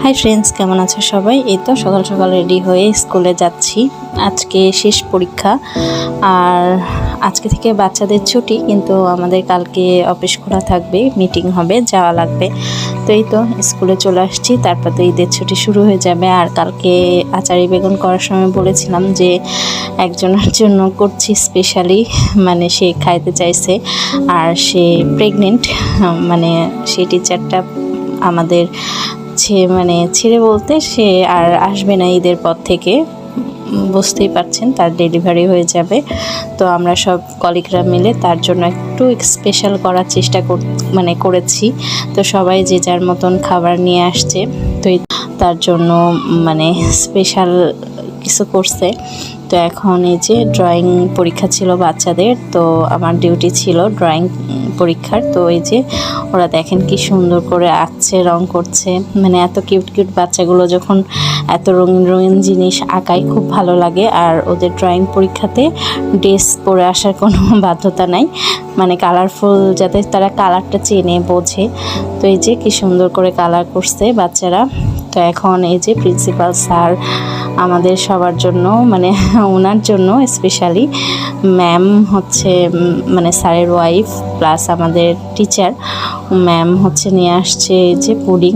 Hi friends, কেমন আছো সবাই? এই তো সকাল সকাল রেডি হয়ে স্কুলে যাচ্ছি। আজকে শেষ পরীক্ষা, আর আজকে থেকে বাচ্চাদের ছুটি, কিন্তু আমাদের কালকে অফিস খোলা থাকবে, মিটিং হবে, যাওয়া লাগবে। তো এই তো স্কুলে চলে আসছি। তারপর তো ঈদের ছুটি শুরু হয়ে যাবে। আর কালকে আচারি বেগুন করার সময় বলেছিলাম যে একজনের জন্য করছি স্পেশালি, মানে সে খাইতে চাইছে, আর সে প্রেগনেন্ট। মানে সেই টিচারটা আমাদের ছেড়ে বলতে সে আর আসবে না ঈদের পর থেকে। বুঝতেই পারছেন, তার ডেলিভারি হয়ে যাবে। তো আমরা সব কলিগরা মিলে তার জন্য একটু স্পেশাল করার চেষ্টা করেছি। তো সবাই যে যার মতন খাবার নিয়ে আসছে। তো তার জন্য স্পেশাল কিছু করছে। তো এখন এই যে ড্রয়িং পরীক্ষা ছিল বাচ্চাদের, তো আমার ডিউটি ছিল ড্রয়িং পরীক্ষার। তো এই যে ওরা দেখেন কি সুন্দর করে আঁকছে, রং করছে। এত কিউট কিউট বাচ্চাগুলো যখন এত রঙিন রঙিন জিনিস আঁকায়, খুব ভালো লাগে। আর ওদের ড্রয়িং পরীক্ষাতে ড্রেস পরে আসার কোনো বাধ্যতা নাই, কালারফুল, যাতে তারা কালারটা চেনে বোঝে। তো এই যে কি সুন্দর করে কালার করছে বাচ্চারা। তো এখন এই যে প্রিন্সিপাল স্যার আমাদের সবার জন্য, ওনার জন্য স্পেশালি ম্যাম হচ্ছে, স্যারের ওয়াইফ প্লাস আমাদের টিচার ম্যাম হচ্ছে নিয়ে আসছে যে পুডিং,